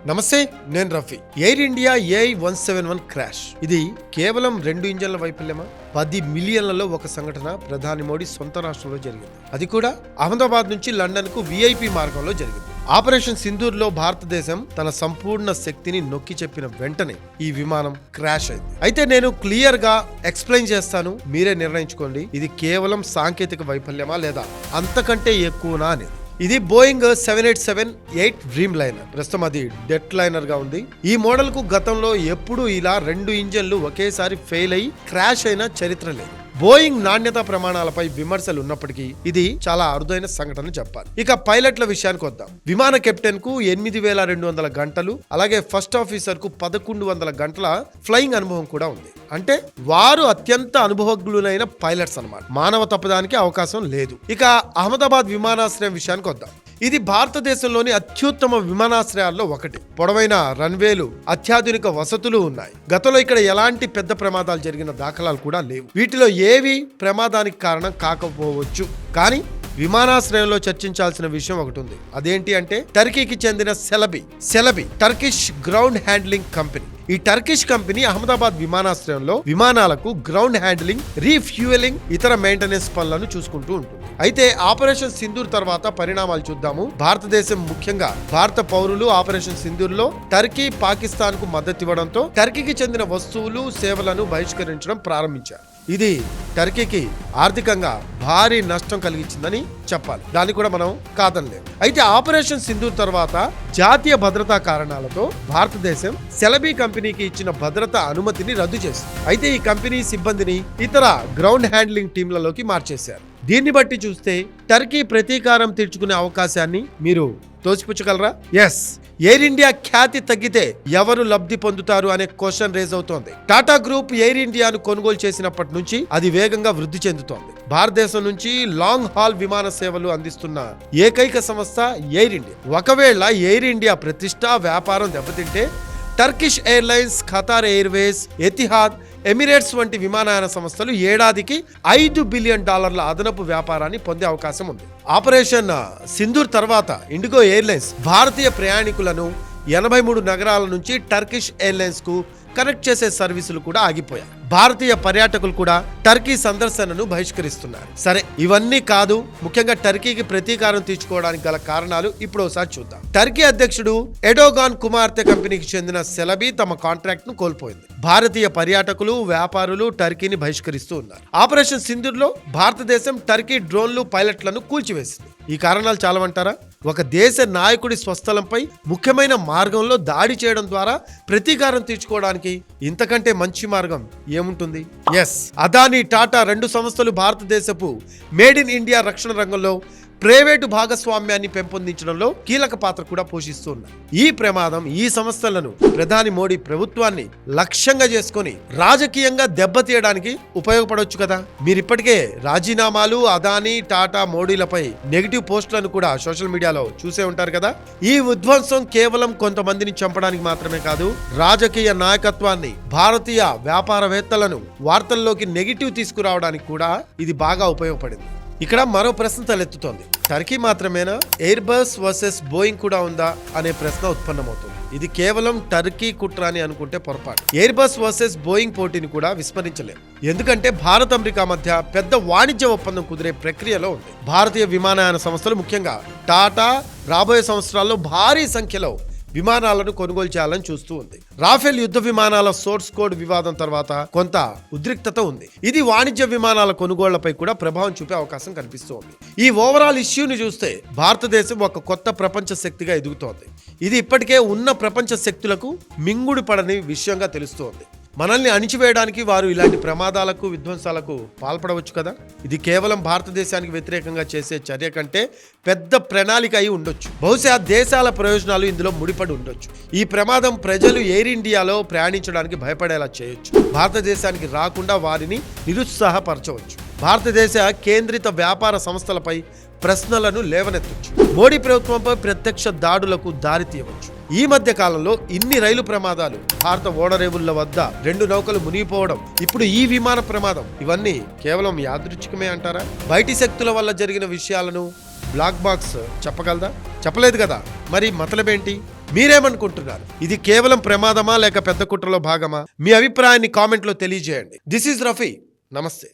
నమస్తే, నేను Rafi. Air India AI-171 crash. ఇది కేవలం 2 ఇంజన్ల వైఫల్యమా? 10 మిలియన్లలో ఒక సంఘటన ప్రధాని మోడీ సొంత రాష్ట్రంలో జరిగింది. అది కూడా అహ్మదాబాద్ నుంచి లండన్ కు VIP మార్గంలో జరిగింది. ఆపరేషన్ సింధూర్ లో భారతదేశం తన సంపూర్ణ శక్తిని నొక్కి చెప్పిన వెంటనే ఈ విమానం క్రాష్ అయింది. అయితే నేను క్లియర్ గా ఎక్స్ప్లెయిన్ చేస్తాను, మీరే నిర్ణయించుకోండి ఇది కేవలం సాంకేతిక వైఫల్యమా లేదా అంతకంటే ఎక్కువనా అనేది. ఇది బోయింగ్ 787-8 డ్రీమ్ లైనర్. ప్రస్తుతం అది డెత్ లైనర్ గా ఉంది. ఈ మోడల్ కు గతంలో ఎప్పుడూ ఇలా 2 ఇంజన్లు ఒకేసారి ఫెయిల్ అయి క్రాష్ అయిన చరిత్ర లేదు. బోయింగ్ నాణ్యత ప్రమాణాలపై విమర్శలు ఉన్నప్పటికీ ఇది చాలా అరుదైన సంఘటన చెప్పాలి. ఇక పైలట్ల విషయానికి వద్దాం. విమాన కెప్టెన్ కు 8,200 గంటలు, అలాగే ఫస్ట్ ఆఫీసర్ కు 1,100 గంటల ఫ్లయింగ్ అనుభవం కూడా ఉంది. అంటే వారు అత్యంత అనుభవజ్ఞులైన పైలట్స్ అన్నమాట. మానవ తప్పడానికి అవకాశం లేదు. ఇక అహ్మదాబాద్ విమానాశ్రయం విషయానికి వద్దాం. ఇది భారతదేశంలోని అత్యుత్తమ విమానాశ్రయాల్లో ఒకటి. పొడవైన రన్వేలు, అత్యాధునిక వసతులు ఉన్నాయి. గతంలో ఇక్కడ ఎలాంటి పెద్ద ప్రమాదాలు జరిగిన దాఖలాలు కూడా లేవు. వీటిలో ఏవి ప్రమాదానికి కారణం కాకపోవచ్చు. కానీ విమానాశ్రయంలో చర్చించాల్సిన విషయం ఒకటి ఉంది. అదేంటి అంటే టర్కీకి చెందిన Celebi Turkish ground handling company. ఈ టర్కిష్ కంపెనీ అహ్మదాబాద్ విమానాశ్రయంలో విమానాలకు గ్రౌండ్ హ్యాండ్లింగ్, రీఫ్యూయలింగ్, ఇతర మెయింటెనెన్స్ పనులను చూసుకుంటూ ఉంటుంది. అయితే ఆపరేషన్ సింధూర్ తర్వాత పరిణామాలు చూద్దాము. భారతదేశం, ముఖ్యంగా భారత పౌరులు ఆపరేషన్ సింధూర్ లో టర్కీ, పాకిస్తాన్ కు మద్దతు ఇవ్వడంతో టర్కీకి చెందిన వస్తువులు, సేవలను బహిష్కరించడం ప్రారంభించారు. ఇది టర్కీకి ఆర్థికంగా భారీ నష్టం కలిగించిందని చెప్పాలి. దాన్ని కూడా మనం కాదనలేము. అయితే ఆపరేషన్ సింధూర్ తర్వాత జాతీయ భద్రతా కారణాలతో భారతదేశం సెలబీ కంపెనీకి ఇచ్చిన భద్రతా అనుమతిని రద్దు చేసింది. అయితే ఈ కంపెనీ సిబ్బందిని ఇతర గ్రౌండ్ హ్యాండ్లింగ్ టీంలలోకి మార్చేశారు. దీన్ని బట్టి చూస్తే టర్కీ ప్రతీకారం తీర్చుకునే అవకాశాన్ని మీరు తోసిపుచ్చగలరా? ఎస్, ఎయిర్ ఇండియా ఖ్యాతి తగ్గితే ఎవరు లబ్ధి పొందుతారు అనే క్వశ్చన్ రేజ్ అవుతోంది. టాటా గ్రూప్ ఎయిర్ ఇండియాను కొనుగోలు చేసినప్పటి నుంచి అది వేగంగా వృద్ధి చెందుతోంది. భారతదేశం నుంచి లాంగ్ హాల్ విమాన సేవలు అందిస్తున్న ఏకైక సంస్థ ఎయిర్ ఇండియా. ఒకవేళ ఎయిర్ ఇండియా ప్రతిష్ట, వ్యాపారం దెబ్బతింటే Turkish airlines, Qatar Airways, Etihad, Emirates వంటి విమానయాన సంస్థలు ఏడాదికి $5 బిలియన్ అదనపు వ్యాపారాన్ని పొందే అవకాశం ఉంది. ఆపరేషన్ సింధూర్ తర్వాత ఇండిగో ఎయిర్లైన్స్ భారతీయ ప్రయాణికులను 83 నగరాల నుంచి టర్కిష్ ఎయిర్లైన్స్ కు కనెక్ట్ చేసే సర్వీసులు కూడా ఆగిపోయాయి. భారతీయ పర్యాటకులు కూడా టర్కీ సందర్శనను బహిష్కరిస్తున్నారు. సరే, ఇవన్నీ కాదు, ముఖ్యంగా టర్కీకి ప్రతీకారం తీర్చుకోవడానికి గల కారణాలు ఇప్పుడు ఒకసారి చూద్దాం. టర్కీ అధ్యక్షుడు ఎర్డోగాన్ కుమార్తె కంపెనీకి చెందిన సెలబీ తమ కాంట్రాక్ట్ ను కోల్పోయింది. భారతీయ పర్యాటకులు, వ్యాపారులు టర్కీని బహిష్కరిస్తూ ఉన్నారు. ఆపరేషన్ సింధూర్ లో భారతదేశం టర్కీ డ్రోన్లు, పైలట్లను కూల్చివేసింది. ఈ కారణాలు చాలవంటారా? ఒక దేశ నాయకుడి స్వస్థలంపై ముఖ్యమైన మార్గంలో దాడి చేయడం ద్వారా ప్రతీకారం తీర్చుకోవడానికి ఇంతకంటే మంచి మార్గం ఏముంటుంది? ఎస్, అదానీ, టాటా 2 సంస్థలు భారతదేశపు మేడ్ ఇన్ ఇండియా రక్షణ రంగంలో ప్రైవేటు భాగస్వామ్యాన్ని పెంపొందించడంలో కీలక పాత్ర కూడా పోషిస్తూ ఉన్నాయి. ఈ ప్రమాదం ఈ సంస్థలను ప్రధాని మోడీ ప్రభుత్వాన్ని లక్ష్యంగా చేసుకొని రాజకీయంగా దెబ్బతీయడానికి ఉపయోగపడవచ్చు కదా. మీరిప్పటికే రాజీనామాలు, అదానీ, టాటా, మోడీలపై నెగిటివ్ పోస్టులను కూడా సోషల్ మీడియాలో చూసే ఉంటారు కదా. ఈ విధ్వంసం కేవలం కొంతమందిని చంపడానికి మాత్రమే కాదు, రాజకీయ నాయకత్వాన్ని, భారతీయ వ్యాపారవేత్తలను వార్తల్లోకి నెగిటివ్ తీసుకురావడానికి కూడా ఇది బాగా ఉపయోగపడింది. ఇక్కడ మరో ప్రశ్న తలెత్తుతోంది. టర్కీ మాత్రమేనా? ఎయిర్ బస్ వర్సెస్ బోయింగ్ కూడా ఉందా అనే ప్రశ్న ఉత్పన్నమవుతుంది. ఇది కేవలం టర్కీ కుట్ర అని అనుకుంటే పొరపాటు. ఎయిర్ బస్ వర్సెస్ బోయింగ్ పోటీని కూడా విస్మరించలేం. ఎందుకంటే భారత్, అమెరికా మధ్య పెద్ద వాణిజ్య ఒప్పందం కుదిరే ప్రక్రియలో ఉంది. భారతీయ విమానయాన సంస్థలు, ముఖ్యంగా టాటా, రాబోయే సంవత్సరాల్లో భారీ సంఖ్యలో విమానాలను కొనుగోలు చేయాలని చూస్తూ ఉంది. రాఫెల్ యుద్ధ విమానాల సోర్స్ కోడ్ వివాదం తర్వాత కొంత ఉద్రిక్తత ఉంది. ఇది వాణిజ్య విమానాల కొనుగోళ్లపై కూడా ప్రభావం చూపే అవకాశం కనిపిస్తూ ఉంది. ఈ ఓవరాల్ ఇష్యూని చూస్తే భారతదేశం ఒక కొత్త ప్రపంచ శక్తిగా ఎదుగుతోంది. ఇది ఇప్పటికే ఉన్న ప్రపంచ శక్తులకు మింగుడు పడని విషయంగా తెలుస్తోంది. మనల్ని అణిచివేయడానికి వారు ఇలాంటి ప్రమాదాలకు, విధ్వంసాలకు పాల్పడవచ్చు కదా. ఇది కేవలం భారతదేశానికి వ్యతిరేకంగా చేసే చర్య కంటే పెద్ద ప్రణాళిక అయి ఉండొచ్చు. బహుశా దేశాల ప్రయోజనాలు ఇందులో ముడిపడి ఉండొచ్చు. ఈ ప్రమాదం ప్రజలు ఎయిర్ ఇండియాలో ప్రయాణించడానికి భయపడేలా చేయొచ్చు. భారతదేశానికి రాకుండా వారిని నిరుత్సాహపరచవచ్చు. భారతదేశ కేంద్రిత వ్యాపార సంస్థలపై ప్రశ్నలను లేవనెత్తవచ్చు. మోడీ ప్రభుత్వంపై ప్రత్యక్ష దాడులకు దారి తీయవచ్చు. ఈ మధ్య కాలంలో ఇన్ని రైలు ప్రమాదాలు, భారత ఓడరేవుల వద్ద 2 నౌకలు మునిగిపోవడం, ఇప్పుడు ఈ విమాన ప్రమాదం, ఇవన్నీ కేవలం యాదృచ్ఛికమే అంటారా? బయటి శక్తుల వల్ల జరిగిన విషయాలను బ్లాక్ బాక్స్ చెప్పగలదా? చెప్పలేదు కదా. మరి మతలబేంటి? మీరేమనుకుంటున్నారు? ఇది కేవలం ప్రమాదమా లేక పెద్ద కుట్రలో భాగమా? మీ అభిప్రాయాన్ని కామెంట్లో తెలియజేయండి. This is Rafi. నమస్తే.